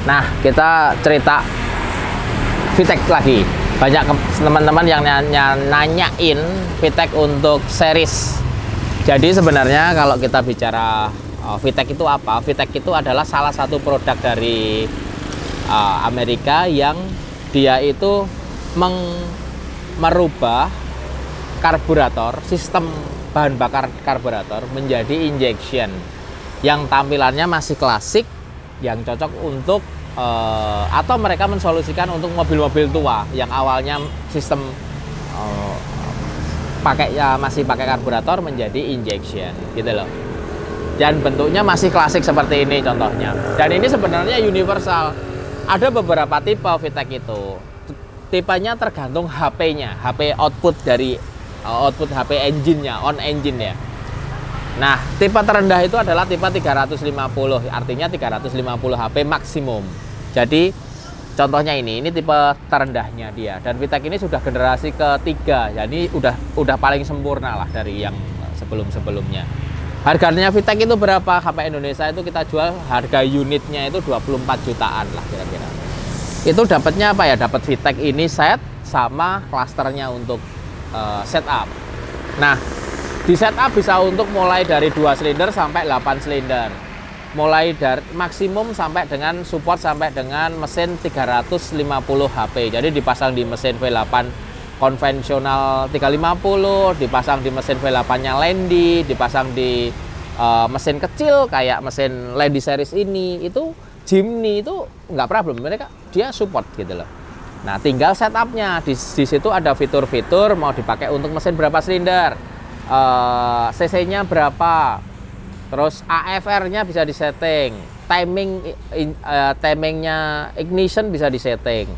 Nah, kita cerita VTEC lagi. Banyak teman-teman yang nanyain VTEC untuk series. Jadi sebenarnya kalau kita bicara VTEC itu apa? VTEC itu adalah salah satu produk dari Amerika yang dia itu merubah karburator, sistem bahan bakar karburator menjadi injection yang tampilannya masih klasik, yang cocok untuk atau mereka mensolusikan untuk mobil-mobil tua yang awalnya sistem masih pakai karburator menjadi injection gitu loh. Dan bentuknya masih klasik seperti ini contohnya. Dan ini sebenarnya universal. Ada beberapa tipe VTEC itu. Tipenya tergantung HP-nya, HP output dari output HP engine-nya, on engine ya. Nah, tipe terendah itu adalah tipe 350, artinya 350 HP maksimum. Jadi, contohnya ini tipe terendahnya dia. Dan VTEC ini sudah generasi ketiga, jadi udah paling sempurna lah dari yang sebelum-sebelumnya. Harganya VTEC itu berapa? HP Indonesia itu kita jual harga unitnya itu 24 jutaan lah kira-kira. Itu dapatnya apa ya? Dapat VTEC ini set sama klasternya untuk setup. Nah, di setup bisa untuk mulai dari 2 silinder sampai 8 silinder. Mulai dari maksimum sampai dengan support sampai dengan mesin 350 HP. Jadi dipasang di mesin V8 konvensional 350, dipasang di mesin V8-nya Landy, dipasang di mesin kecil kayak mesin Landy series ini, itu Jimny itu nggak problem, mereka dia support gitu loh. Nah, tinggal setupnya di situ ada fitur-fitur mau dipakai untuk mesin berapa silinder, cc-nya berapa, terus AFR-nya bisa disetting, timingnya ignition bisa disetting,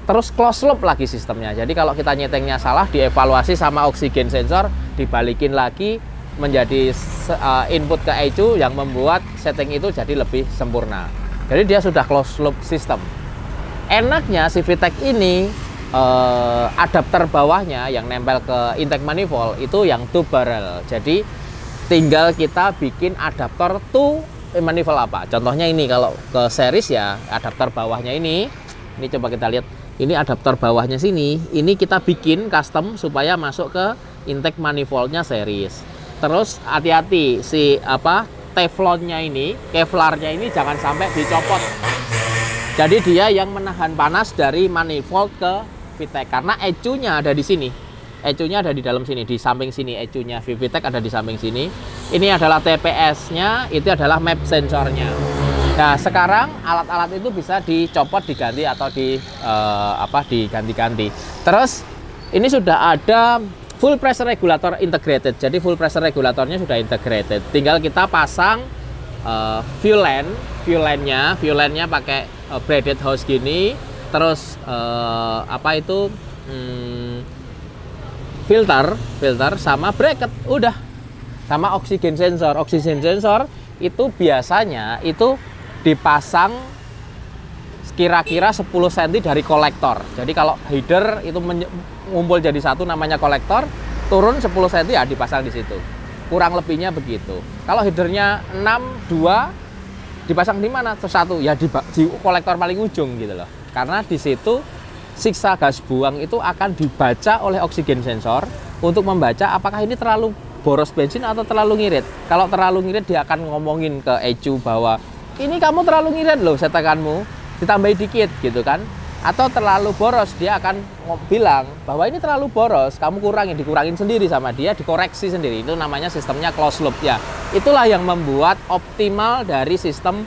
terus close loop lagi sistemnya. Jadi kalau kita nyetingnya salah, dievaluasi sama oksigen sensor, dibalikin lagi menjadi input ke ECU yang membuat setting itu jadi lebih sempurna. Jadi dia sudah close loop system. Enaknya si VTEC ini adapter bawahnya yang nempel ke intake manifold itu yang tube barrel. Jadi tinggal kita bikin adapter to manifold apa. Contohnya ini kalau ke series ya, adapter bawahnya ini coba kita lihat. Ini adapter bawahnya sini, ini kita bikin custom supaya masuk ke intake manifoldnya series. Terus hati-hati si teflonnya ini, kevlarnya ini jangan sampai dicopot. Jadi dia yang menahan panas dari manifold ke VTEC karena ECU-nya ada di sini. ECU-nya ada di dalam sini, di samping sini ECU-nya. VTEC ada di samping sini. Ini adalah TPS-nya, itu adalah map sensornya. Nah, sekarang alat-alat itu bisa dicopot, diganti atau diganti-ganti. Terus ini sudah ada full pressure regulator integrated. Jadi full pressure regulatornya sudah integrated. Tinggal kita pasang fuel line-nya pakai braided hose gini. Terus filter sama bracket, udah. Sama oksigen sensor. Oksigen sensor itu biasanya itu dipasang kira-kira 10 cm dari kolektor. Jadi kalau header itu ngumpul jadi satu namanya kolektor, turun 10 cm ya dipasang di situ. Kurang lebihnya begitu. Kalau headernya 6, 2 dipasang di mana? Satu ya di kolektor paling ujung gitu loh. Karena di situ siksa gas buang itu akan dibaca oleh oksigen sensor untuk membaca apakah ini terlalu boros bensin atau terlalu ngirit. Kalau terlalu ngirit dia akan ngomongin ke ECU bahwa ini kamu terlalu ngirit loh setekanmu, ditambahin dikit gitu kan. Atau terlalu boros, dia akan bilang bahwa ini terlalu boros, kamu dikurangin sendiri sama dia, dikoreksi sendiri. Itu namanya sistemnya closed loop ya. Itulah yang membuat optimal dari sistem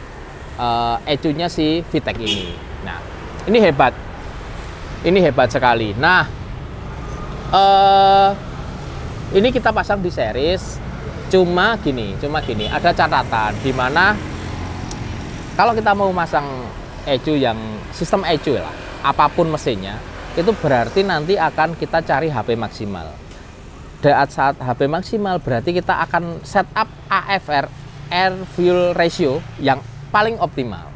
ECU-nya si VTEC ini. Nah, ini hebat. Ini hebat sekali. Nah, ini kita pasang di series. Cuma gini, ada catatan di mana kalau kita mau masang ECU yang sistem ECU lah, apapun mesinnya, itu berarti nanti akan kita cari HP maksimal. Saat HP maksimal berarti kita akan setup AFR, air fuel ratio, yang paling optimal.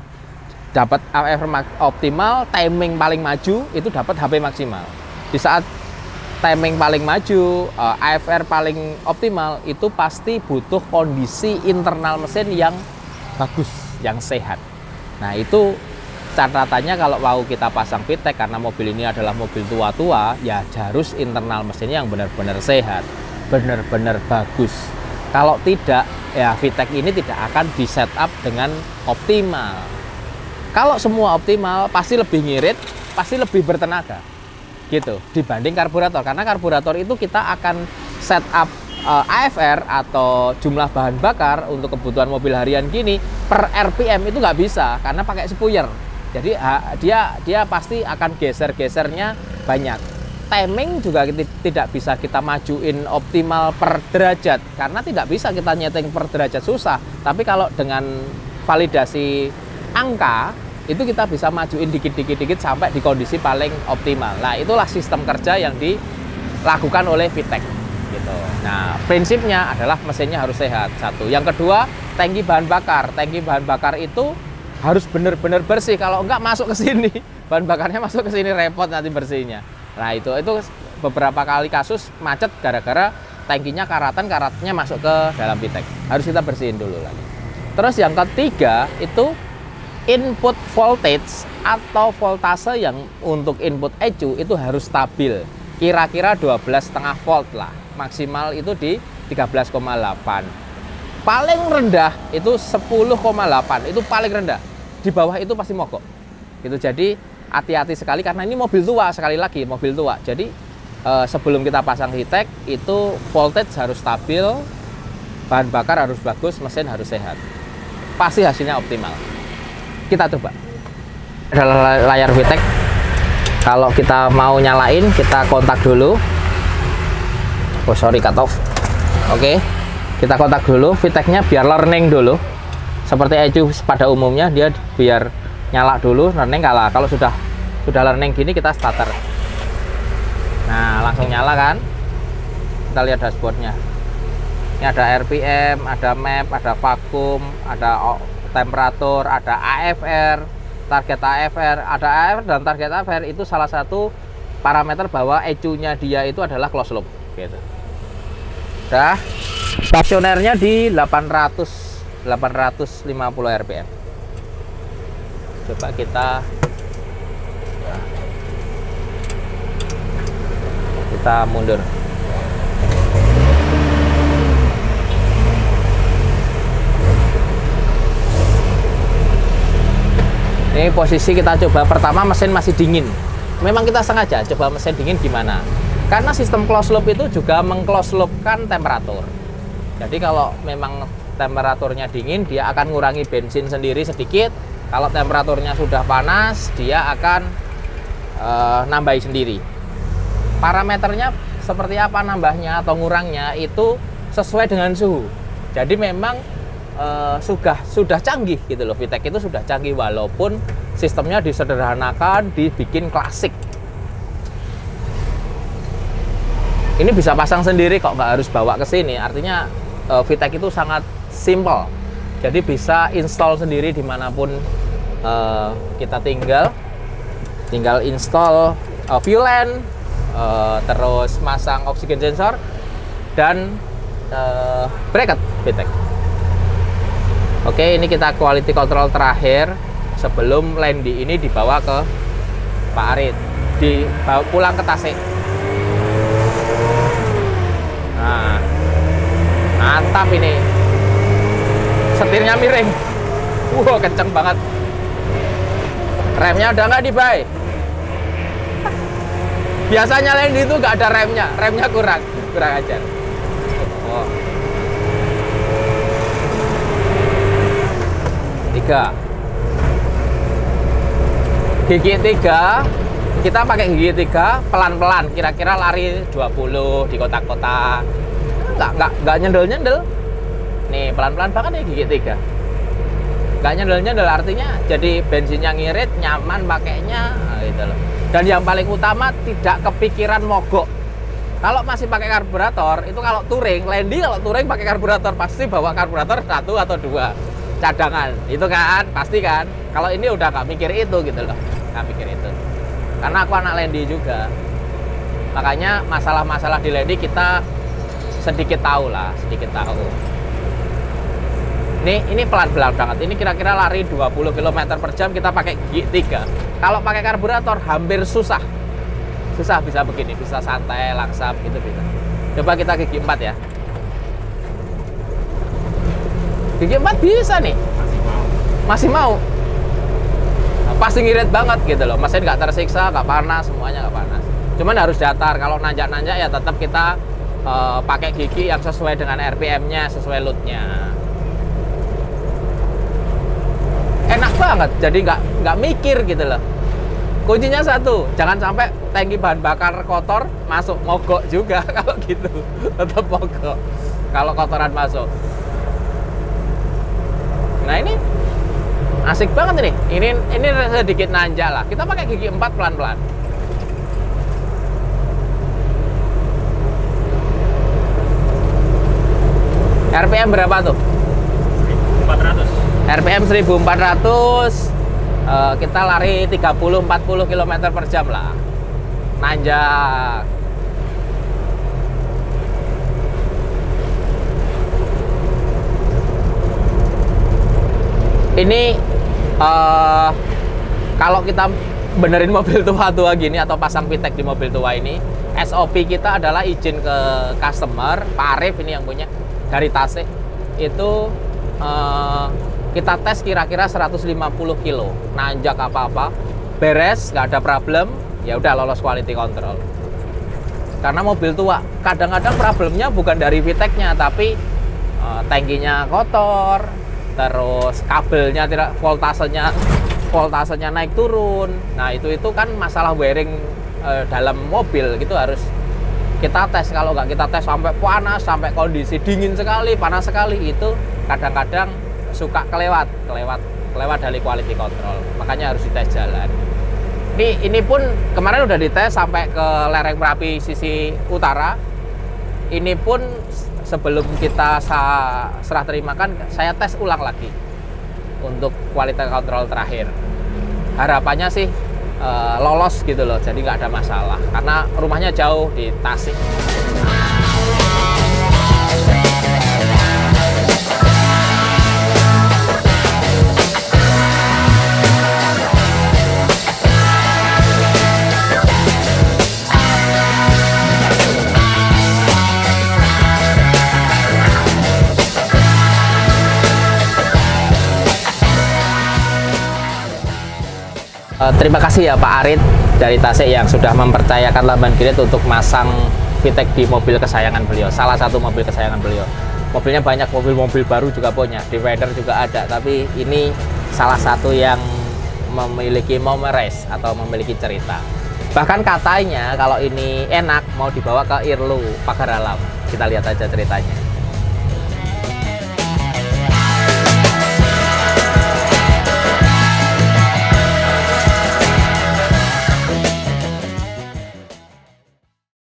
Dapat AFR optimal, timing paling maju, itu dapat HP maksimal. Di saat timing paling maju, AFR paling optimal, itu pasti butuh kondisi internal mesin yang bagus, yang sehat. Nah, itu catatannya kalau mau kita pasang VTEC karena mobil ini adalah mobil tua-tua, ya harus internal mesinnya yang benar-benar sehat, benar-benar bagus. Kalau tidak, ya VTEC ini tidak akan di setup dengan optimal. Kalau semua optimal, pasti lebih ngirit, pasti lebih bertenaga gitu dibanding karburator. Karena karburator itu kita akan setup AFR atau jumlah bahan bakar untuk kebutuhan mobil harian gini per RPM itu nggak bisa karena pakai spuyer. Jadi dia pasti akan geser-gesernya banyak. Timing juga tidak bisa kita majuin optimal per derajat karena tidak bisa kita nyeting per derajat, susah. Tapi kalau dengan validasi angka itu kita bisa majuin dikit sampai di kondisi paling optimal. Nah, itulah sistem kerja yang dilakukan oleh VTEC gitu. Nah, prinsipnya adalah mesinnya harus sehat, satu. Yang kedua, tangki bahan bakar. Tangki bahan bakar itu harus benar-benar bersih. Kalau enggak masuk ke sini, bahan bakarnya masuk ke sini, repot nanti bersihnya. Nah, itu beberapa kali kasus macet gara-gara tangkinya karatnya masuk ke dalam VTEC. Harus kita bersihin dulu lagi. Terus yang ketiga itu input voltage atau voltase yang untuk input ECU itu harus stabil. Kira-kira 12,5 volt lah. Maksimal itu di 13,8. Paling rendah itu 10,8. Itu paling rendah. Di bawah itu pasti mogok. Gitu. Jadi hati-hati sekali karena ini mobil tua, sekali lagi mobil tua. Jadi sebelum kita pasang VTEC itu voltage harus stabil, bahan bakar harus bagus, mesin harus sehat. Pasti hasilnya optimal. Kita coba. Adalah layar VTEC. Kalau kita mau nyalain, kita kontak dulu. Oh sorry, cut off. Oke, kita kontak dulu. VTEC-nya biar learning dulu. Seperti ECU pada umumnya, dia biar nyala dulu, learning. Kalau sudah learning gini, kita starter. Nah, langsung nyala kan? Kita lihat dashboardnya. Ini ada RPM, ada map, ada vakum, ada temperatur, ada AFR, target AFR, ada AFR dan target AFR itu salah satu parameter bahwa ECU-nya dia itu adalah closed loop gitu. Udah, stasionernya di 850 RPM. Coba kita mundur. Ini posisi kita coba pertama, mesin masih dingin. Memang kita sengaja coba mesin dingin gimana? Karena sistem closed loop itu juga meng-close loop-kan temperatur. Jadi kalau memang temperaturnya dingin, dia akan ngurangi bensin sendiri sedikit. Kalau temperaturnya sudah panas, dia akan nambahi sendiri. Parameternya seperti apa nambahnya atau ngurangnya itu sesuai dengan suhu. Jadi memang sudah canggih gitu loh, VTEC itu sudah canggih walaupun sistemnya disederhanakan, dibikin klasik. Ini bisa pasang sendiri kok, nggak harus bawa ke sini. Artinya VTEC itu sangat simple. Jadi bisa install sendiri dimanapun kita tinggal install fuel line, terus masang oxygen sensor dan bracket VTEC. Oke, ini kita quality control terakhir sebelum Landy ini dibawa ke Pak Arit, dibawa pulang ke Tasik. Nah, mantap ini. Setirnya miring. Wow, kenceng banget. Remnya udah nggak dibuy. Biasanya Landy itu nggak ada remnya kurang ajar. Oh. 3 gigi 3, kita pakai gigi 3 pelan-pelan, kira-kira lari 20 di kota-kota, nggak nyendel-nyendel nih, pelan-pelan banget nih gigi 3, nggak nyendel-nyendel, artinya jadi bensinnya ngirit, nyaman pakainya gitu loh. Dan yang paling utama tidak kepikiran mogok. Kalau masih pakai karburator itu, kalau touring, Landy kalau touring pakai karburator pasti bawa karburator 1 atau 2 cadangan, itu kan pasti kan. Kalau ini udah nggak mikir itu gitu loh, nggak mikir itu. Karena aku anak Landy juga, makanya masalah-masalah di Landy kita sedikit tahu lah, sedikit tahu. Ini pelan-pelan banget. Ini kira-kira lari 20 km per jam kita pakai gigi 3. Kalau pakai karburator hampir susah. Susah bisa begini, bisa santai, langsam gitu bisa. Coba kita gigi 4 ya. Gigi 4 bisa nih. Masih mau. Nah, pasti ngirit banget gitu loh. Mesin nggak tersiksa, nggak panas, semuanya nggak panas. Cuman harus datar. Kalau nanjak-nanjak ya tetap kita pakai gigi yang sesuai dengan RPM-nya, sesuai load-nya. Enak banget, jadi nggak mikir gitu loh. Kuncinya satu, jangan sampai tangki bahan bakar kotor masuk, mogok juga kalau gitu, tetap mogok kalau kotoran masuk. Nah ini asik banget ini sedikit nanjak lah. Kita pakai gigi 4 pelan-pelan. RPM berapa tuh? 1400. RPM 1400, kita lari 30-40 km per jam lah. Nanjak. Ini kalau kita benerin mobil tua-tua gini atau pasang VTEC di mobil tua ini, SOP kita adalah izin ke customer, Pak Arif ini yang punya, dari Tasik. Itu kita tes kira-kira 150 kilo, nanjak apa-apa, beres, nggak ada problem, ya udah lolos quality control. Karena mobil tua, kadang-kadang problemnya bukan dari VTEC-nya, tapi tangkinya kotor, terus kabelnya tidak, voltasenya naik turun. Nah itu kan masalah wiring dalam mobil, gitu harus kita tes. Kalau nggak kita tes sampai panas, sampai kondisi dingin sekali, panas sekali, itu kadang-kadang suka kelewat dari quality control. Makanya harus dites jalan. Ini pun kemarin udah dites sampai ke lereng Merapi sisi utara. Ini pun sebelum kita serah terimakan, saya tes ulang lagi untuk quality control terakhir. Harapannya sih lolos gitu loh, jadi nggak ada masalah. Karena rumahnya jauh di Tasik. Terima kasih ya Pak Arit dari Tasik yang sudah mempercayakan Lamban Grid untuk masang VTEC di mobil kesayangan beliau. Salah satu mobil kesayangan beliau. Mobilnya banyak, mobil-mobil baru juga punya, Defender juga ada. Tapi ini salah satu yang memiliki memories atau memiliki cerita. Bahkan katanya kalau ini enak mau dibawa ke Irlu Pagar Alam. Kita lihat aja ceritanya.